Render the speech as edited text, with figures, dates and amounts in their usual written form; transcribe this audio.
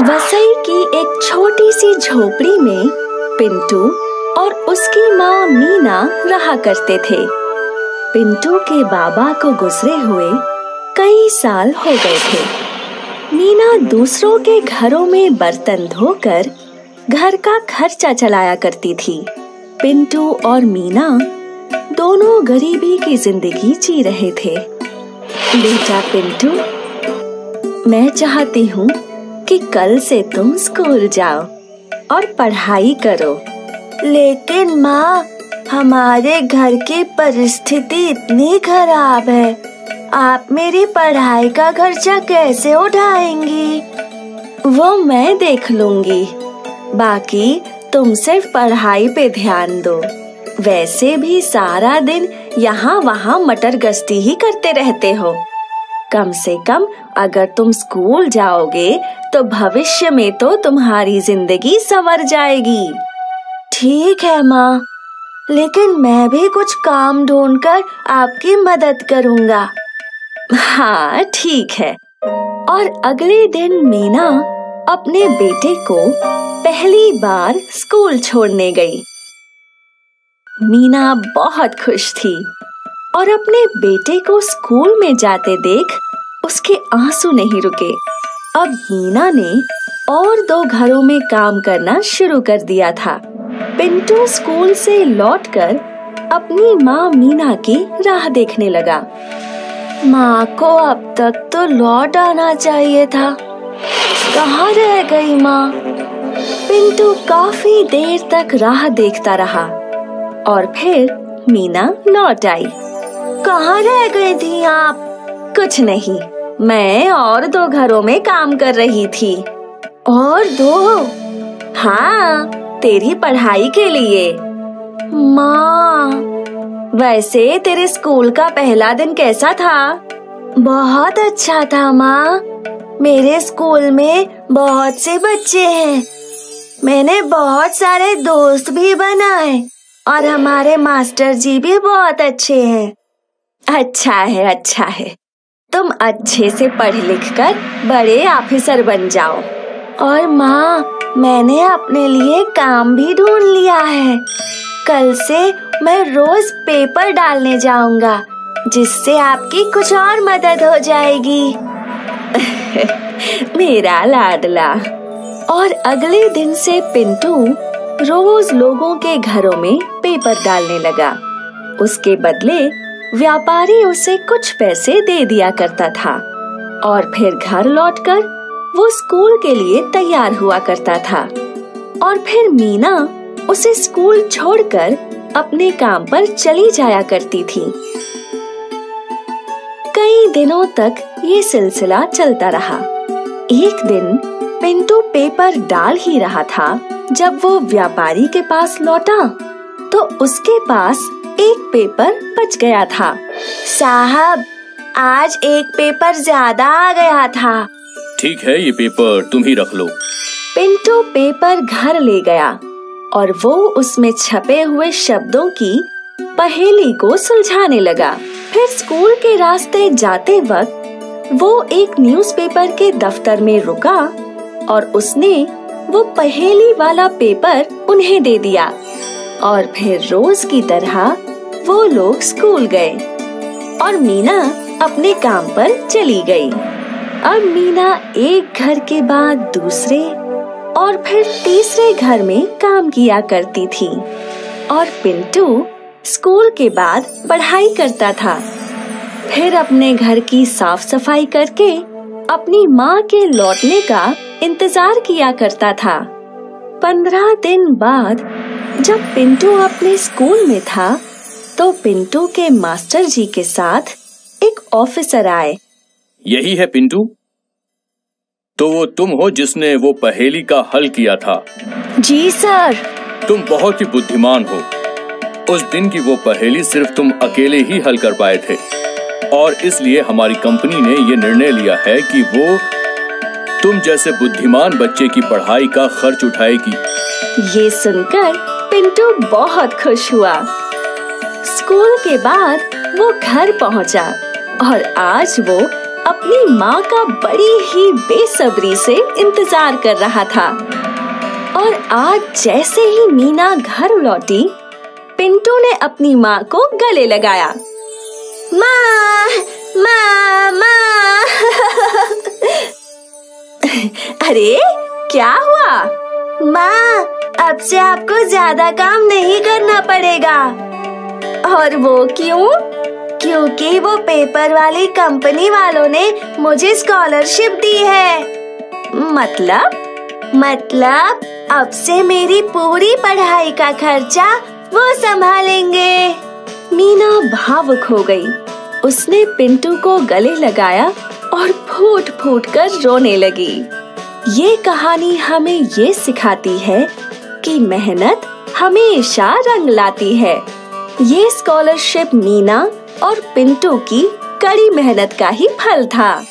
वसई की एक छोटी सी झोपड़ी में पिंटू और उसकी माँ मीना रहा करते थे। पिंटू के बाबा को गुजरे हुए कई साल हो गए थे। मीना दूसरों के घरों में बर्तन धोकर घर का खर्चा चलाया करती थी। पिंटू और मीना दोनों गरीबी की जिंदगी जी रहे थे। बेटा पिंटू, मैं चाहती हूँ कि कल से तुम स्कूल जाओ और पढ़ाई करो। लेकिन माँ, हमारे घर की परिस्थिति इतनी खराब है, आप मेरी पढ़ाई का खर्चा कैसे उठाएंगी? वो मैं देख लूंगी। बाकी तुम सिर्फ पढ़ाई पे ध्यान दो। वैसे भी सारा दिन यहाँ वहाँ मटर गश्ती ही करते रहते हो। कम से कम अगर तुम स्कूल जाओगे तो भविष्य में तो तुम्हारी जिंदगी संवर जाएगी। ठीक है माँ, लेकिन मैं भी कुछ काम ढूंढकर आपकी मदद करूँगा। हाँ ठीक है। और अगले दिन मीना अपने बेटे को पहली बार स्कूल छोड़ने गई। मीना बहुत खुश थी और अपने बेटे को स्कूल में जाते देख उसके आंसू नहीं रुके। अब मीना ने और 2 घरों में काम करना शुरू कर दिया था। पिंटू स्कूल से लौटकर अपनी माँ मीना की राह देखने लगा। माँ को अब तक तो लौट आना चाहिए था, कहाँ रह गई माँ? पिंटू काफी देर तक राह देखता रहा और फिर मीना लौट आई। कहाँ रह गई थी आप? कुछ नहीं, मैं और 2 घरों में काम कर रही थी। और 2? हाँ, तेरी पढ़ाई के लिए। माँ, वैसे तेरे स्कूल का पहला दिन कैसा था? बहुत अच्छा था माँ। मेरे स्कूल में बहुत से बच्चे हैं। मैंने बहुत सारे दोस्त भी बनाए और हमारे मास्टर जी भी बहुत अच्छे हैं। अच्छा है, अच्छा है। तुम अच्छे से पढ़ लिख कर बड़े ऑफिसर बन जाओ। और माँ, मैंने अपने लिए काम भी ढूंढ लिया है। कल से मैं रोज पेपर डालने जाऊंगा, जिससे आपकी कुछ और मदद हो जाएगी। मेरा लाडला। और अगले दिन से पिंटू रोज लोगों के घरों में पेपर डालने लगा। उसके बदले व्यापारी उसे कुछ पैसे दे दिया करता था और फिर घर लौटकर वो स्कूल के लिए तैयार हुआ करता था। और फिर मीना उसे स्कूल छोड़कर अपने काम पर चली जाया करती थी। कई दिनों तक ये सिलसिला चलता रहा। एक दिन पिंटू पेपर डाल ही रहा था जब वो व्यापारी के पास लौटा तो उसके पास एक पेपर बच गया था। साहब, आज एक पेपर ज्यादा आ गया था। ठीक है, ये पेपर तुम ही रख लो। पिंटू पेपर घर ले गया और वो उसमें छपे हुए शब्दों की पहेली को सुलझाने लगा। फिर स्कूल के रास्ते जाते वक्त वो एक न्यूज़पेपर के दफ्तर में रुका और उसने वो पहेली वाला पेपर उन्हें दे दिया। और फिर रोज की तरह वो लोग स्कूल गए और मीना अपने काम पर चली गई। अब मीना एक घर के बाद दूसरे और फिर तीसरे घर में काम किया करती थी और पिंटू स्कूल के बाद पढ़ाई करता था। फिर अपने घर की साफ सफाई करके अपनी माँ के लौटने का इंतजार किया करता था। 15 दिन बाद जब पिंटू अपने स्कूल में था तो पिंटू के मास्टर जी के साथ एक ऑफिसर आए। यही है पिंटू? तो वो तुम हो जिसने वो पहेली का हल किया था? जी सर। तुम बहुत ही बुद्धिमान हो। उस दिन की वो पहेली सिर्फ तुम अकेले ही हल कर पाए थे और इसलिए हमारी कंपनी ने ये निर्णय लिया है कि वो तुम जैसे बुद्धिमान बच्चे की पढ़ाई का खर्च उठाएगी। ये सुनकर पिंटू बहुत खुश हुआ। स्कूल के बाद वो घर पहुंचा और आज वो अपनी माँ का बड़ी ही बेसब्री से इंतजार कर रहा था। और आज जैसे ही मीना घर लौटी, पिंटू ने अपनी माँ को गले लगाया। माँ, माँ, माँ। अरे क्या हुआ? माँ, अब से आपको ज्यादा काम नहीं करना पड़ेगा। और वो क्यों? क्योंकि वो पेपर वाली कंपनी वालों ने मुझे स्कॉलरशिप दी है। मतलब अब से मेरी पूरी पढ़ाई का खर्चा वो संभालेंगे। मीना भावुक हो गई। उसने पिंटू को गले लगाया और फूट फूट कर रोने लगी। ये कहानी हमें ये सिखाती है कि मेहनत हमेशा रंग लाती है। ये स्कॉलरशिप मीना और पिंटू की कड़ी मेहनत का ही फल था।